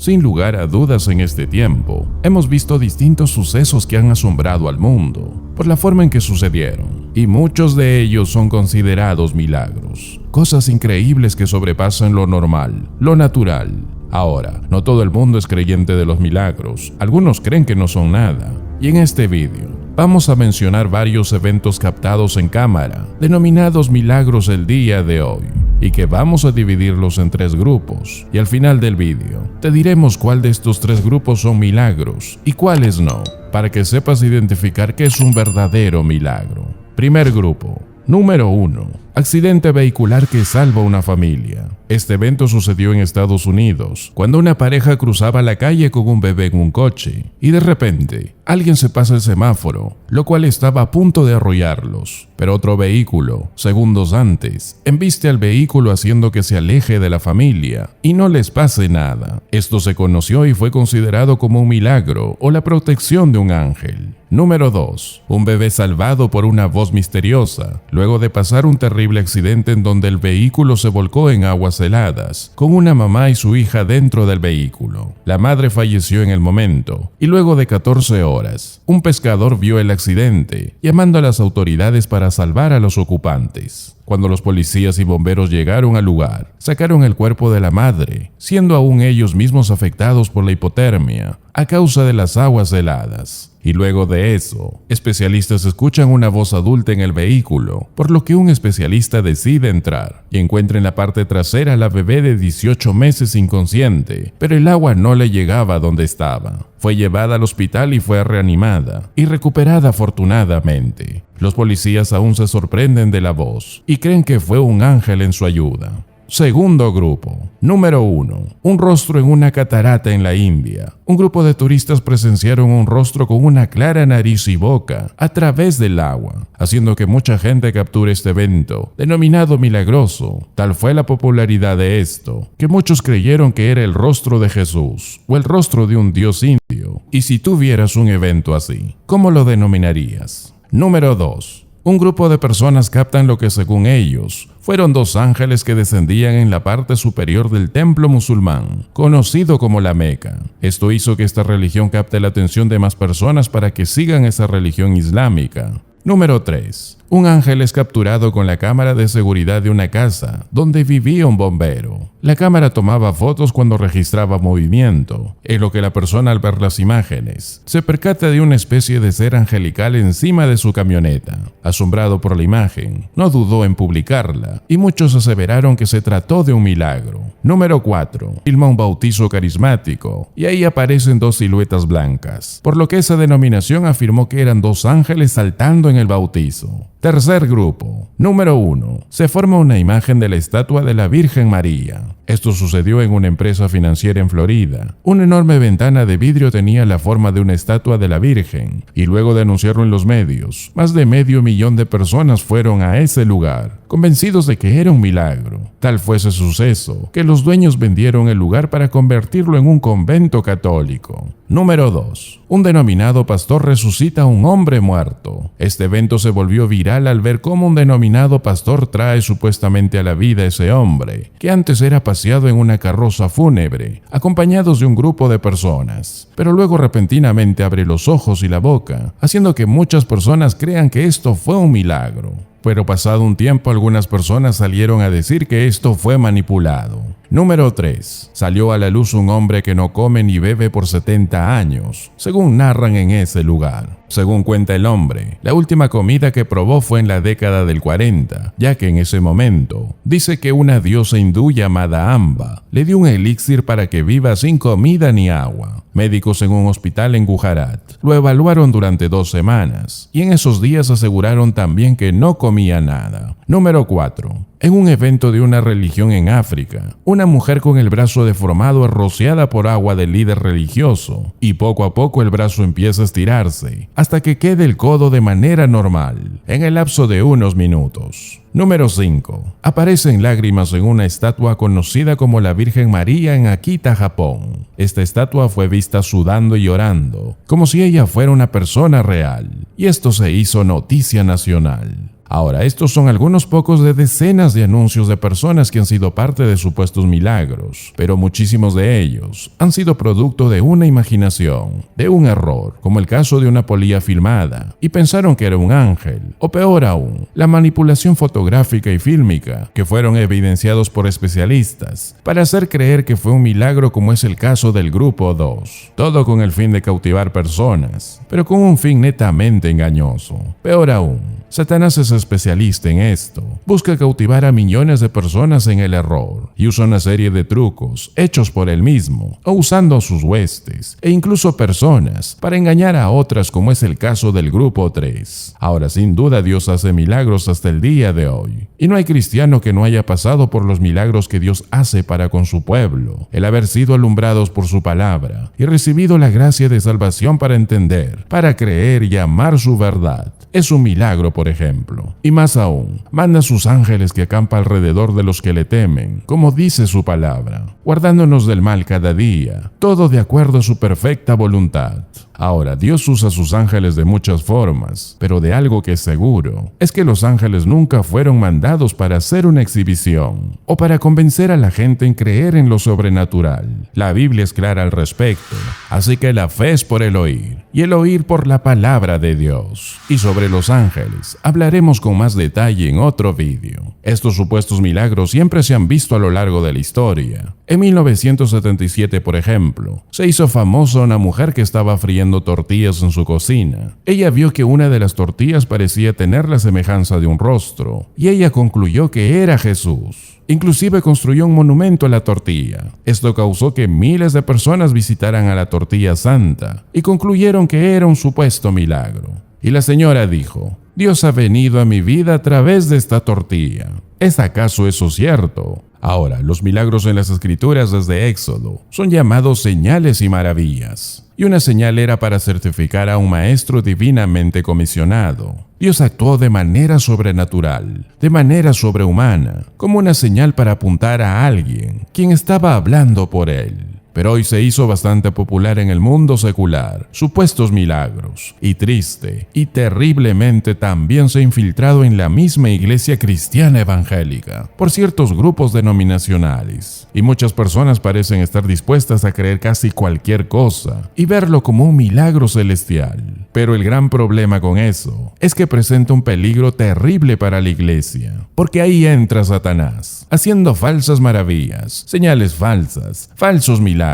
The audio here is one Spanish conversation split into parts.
Sin lugar a dudas, en este tiempo, hemos visto distintos sucesos que han asombrado al mundo por la forma en que sucedieron, y muchos de ellos son considerados milagros, cosas increíbles que sobrepasan lo normal, lo natural. Ahora, no todo el mundo es creyente de los milagros, algunos creen que no son nada, y en este vídeo vamos a mencionar varios eventos captados en cámara, denominados milagros el día de hoy, y que vamos a dividirlos en 3 grupos, y al final del vídeo te diremos cuál de estos 3 grupos son milagros y cuáles no, para que sepas identificar qué es un verdadero milagro. Primer grupo. Número 1. Accidente vehicular que salva a una familia. Este evento sucedió en Estados Unidos, cuando una pareja cruzaba la calle con un bebé en un coche, y de repente, alguien se pasa el semáforo, lo cual estaba a punto de arrollarlos, pero otro vehículo, segundos antes, embiste al vehículo haciendo que se aleje de la familia y no les pase nada. Esto se conoció y fue considerado como un milagro o la protección de un ángel. Número 2. Un bebé salvado por una voz misteriosa, luego de pasar un terrible accidente en donde el vehículo se volcó en aguas heladas, con una mamá y su hija dentro del vehículo. La madre falleció en el momento, y luego de 14 horas, un pescador vio el accidente, llamando a las autoridades para salvar a los ocupantes. Cuando los policías y bomberos llegaron al lugar, sacaron el cuerpo de la madre, siendo aún ellos mismos afectados por la hipotermia a causa de las aguas heladas. Y luego de eso, especialistas escuchan una voz adulta en el vehículo, por lo que un especialista decide entrar y encuentra en la parte trasera a la bebé de 18 meses inconsciente, pero el agua no le llegaba donde estaba. Fue llevada al hospital y fue reanimada y recuperada afortunadamente. Los policías aún se sorprenden de la voz y creen que fue un ángel en su ayuda. Segundo grupo. Número 1. Un rostro en una catarata en la India. Un grupo de turistas presenciaron un rostro con una clara nariz y boca a través del agua, haciendo que mucha gente capture este evento, denominado milagroso. Tal fue la popularidad de esto, que muchos creyeron que era el rostro de Jesús o el rostro de un dios indio. Y si tuvieras un evento así, ¿cómo lo denominarías? Número 2. Un grupo de personas captan lo que según ellos fueron 2 ángeles que descendían en la parte superior del templo musulmán, conocido como la Meca. Esto hizo que esta religión capte la atención de más personas para que sigan esa religión islámica. Número 3. Un ángel es capturado con la cámara de seguridad de una casa donde vivía un bombero. La cámara tomaba fotos cuando registraba movimiento, en lo que la persona al ver las imágenes se percata de una especie de ser angelical encima de su camioneta. Asombrado por la imagen, no dudó en publicarla y muchos aseveraron que se trató de un milagro. Número 4. Filma un bautizo carismático y ahí aparecen 2 siluetas blancas, por lo que esa denominación afirmó que eran 2 ángeles saltando en el bautizo. Tercer grupo. Número 1. Se forma una imagen de la estatua de la Virgen María. Esto sucedió en una empresa financiera en Florida. Una enorme ventana de vidrio tenía la forma de una estatua de la Virgen, y luego de anunciarlo en los medios, más de 500,000 de personas fueron a ese lugar, convencidos de que era un milagro. Tal fue ese suceso, que los dueños vendieron el lugar para convertirlo en un convento católico. Número 2. Un denominado pastor resucita a un hombre muerto. Este evento se volvió viral al ver cómo un denominado pastor trae supuestamente a la vida a ese hombre, que antes era paseado en una carroza fúnebre, acompañados de un grupo de personas, pero luego repentinamente abre los ojos y la boca, haciendo que muchas personas crean que esto fue un milagro. Pero pasado un tiempo, algunas personas salieron a decir que esto fue manipulado. Número 3. Salió a la luz un hombre que no come ni bebe por 70 años, según narran en ese lugar. Según cuenta el hombre, la última comida que probó fue en la década del 40, ya que en ese momento dice que una diosa hindú llamada Amba le dio un elixir para que viva sin comida ni agua. Médicos en un hospital en Gujarat lo evaluaron durante 2 semanas y en esos días aseguraron también que no comía nada. Número 4. En un evento de una religión en África, una mujer con el brazo deformado es rociada por agua del líder religioso y poco a poco el brazo empieza a estirarse hasta que quede el codo de manera normal en el lapso de unos minutos. Número 5. Aparecen lágrimas en una estatua conocida como la Virgen María en Akita, Japón. Esta estatua fue vista sudando y llorando, como si ella fuera una persona real, y esto se hizo noticia nacional. Ahora, estos son algunos pocos de decenas de anuncios de personas que han sido parte de supuestos milagros, pero muchísimos de ellos han sido producto de una imaginación, de un error, como el caso de una polilla filmada, y pensaron que era un ángel, o peor aún, la manipulación fotográfica y fílmica, que fueron evidenciados por especialistas, para hacer creer que fue un milagro como es el caso del Grupo 2, todo con el fin de cautivar personas, pero con un fin netamente engañoso. Peor aún, Satanás es especialista en esto. Busca cautivar a millones de personas en el error y usa una serie de trucos hechos por él mismo o usando sus huestes e incluso personas para engañar a otras, como es el caso del Grupo 3. Ahora, sin duda, Dios hace milagros hasta el día de hoy. Y no hay cristiano que no haya pasado por los milagros que Dios hace para con su pueblo, el haber sido alumbrados por su palabra y recibido la gracia de salvación para entender, para creer y amar su verdad. Es un milagro, por ejemplo. Y más aún, manda a sus ángeles que acampa alrededor de los que le temen, como dice su palabra, guardándonos del mal cada día, todo de acuerdo a su perfecta voluntad. Ahora, Dios usa a sus ángeles de muchas formas, pero de algo que es seguro, es que los ángeles nunca fueron mandados para hacer una exhibición, o para convencer a la gente en creer en lo sobrenatural. La Biblia es clara al respecto, así que la fe es por el oír, y el oír por la palabra de Dios. Y sobre los ángeles, hablaremos con más detalle en otro vídeo. Estos supuestos milagros siempre se han visto a lo largo de la historia. En 1977, por ejemplo, se hizo famosa una mujer que estaba friendo tortillas en su cocina. Ella vio que una de las tortillas parecía tener la semejanza de un rostro, y ella concluyó que era Jesús. Inclusive construyó un monumento a la tortilla. Esto causó que miles de personas visitaran a la tortilla santa, y concluyeron que era un supuesto milagro. Y la señora dijo: Dios ha venido a mi vida a través de esta tortilla. ¿Es acaso eso cierto? Ahora, los milagros en las Escrituras desde Éxodo son llamados señales y maravillas. Y una señal era para certificar a un maestro divinamente comisionado. Dios actuó de manera sobrenatural, de manera sobrehumana, como una señal para apuntar a alguien, quien estaba hablando por él. Pero hoy se hizo bastante popular en el mundo secular supuestos milagros, y triste y terriblemente también se ha infiltrado en la misma iglesia cristiana evangélica por ciertos grupos denominacionales, y muchas personas parecen estar dispuestas a creer casi cualquier cosa y verlo como un milagro celestial. Pero el gran problema con eso es que presenta un peligro terrible para la iglesia, porque ahí entra Satanás, haciendo falsas maravillas, señales falsas, falsos milagros,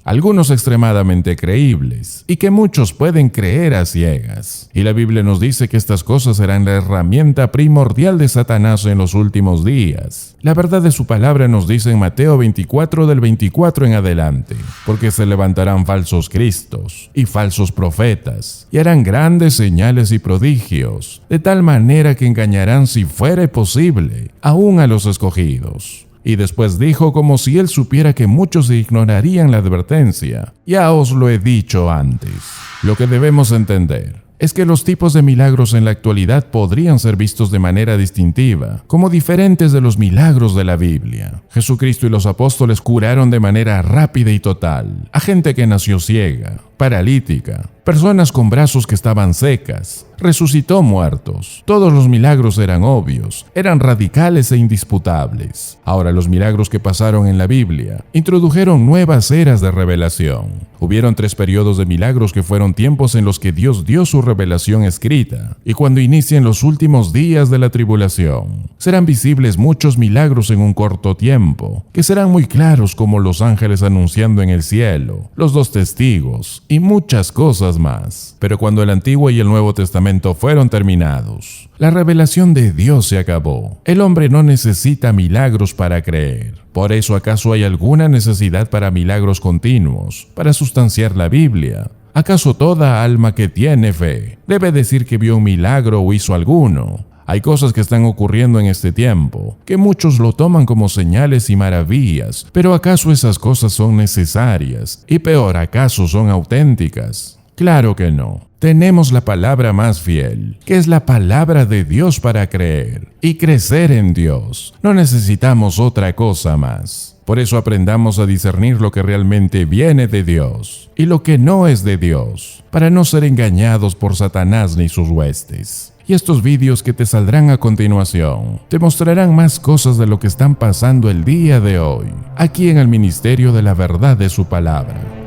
algunos extremadamente creíbles, y que muchos pueden creer a ciegas. Y la Biblia nos dice que estas cosas serán la herramienta primordial de Satanás en los últimos días. La verdad de su palabra nos dice en Mateo 24 del 24 en adelante: porque se levantarán falsos cristos y falsos profetas, y harán grandes señales y prodigios, de tal manera que engañarán, si fuere posible, aún a los escogidos. Y después dijo, como si él supiera que muchos ignorarían la advertencia: ya os lo he dicho antes. Lo que debemos entender es que los tipos de milagros en la actualidad podrían ser vistos de manera distintiva, como diferentes de los milagros de la Biblia. Jesucristo y los apóstoles curaron de manera rápida y total a gente que nació ciega, paralítica, personas con brazos que estaban secas, resucitó muertos. Todos los milagros eran obvios, eran radicales e indisputables. Ahora, los milagros que pasaron en la Biblia introdujeron nuevas eras de revelación. Hubieron 3 periodos de milagros que fueron tiempos en los que Dios dio su revelación escrita, y cuando inicien los últimos días de la tribulación, serán visibles muchos milagros en un corto tiempo, que serán muy claros, como los ángeles anunciando en el cielo, los 2 testigos y muchas cosas más. Pero cuando el Antiguo y el Nuevo Testamento fueron terminados, la revelación de Dios se acabó. El hombre no necesita milagros para creer. Por eso, ¿acaso hay alguna necesidad para milagros continuos, para sustanciar la Biblia? ¿Acaso toda alma que tiene fe debe decir que vio un milagro o hizo alguno? Hay cosas que están ocurriendo en este tiempo, que muchos lo toman como señales y maravillas, pero ¿acaso esas cosas son necesarias? Y peor, ¿acaso son auténticas? Claro que no. Tenemos la palabra más fiel, que es la palabra de Dios, para creer y crecer en Dios. No necesitamos otra cosa más. Por eso aprendamos a discernir lo que realmente viene de Dios y lo que no es de Dios, para no ser engañados por Satanás ni sus huestes. Y estos vídeos que te saldrán a continuación te mostrarán más cosas de lo que están pasando el día de hoy, aquí en el Ministerio de la Verdad de su Palabra.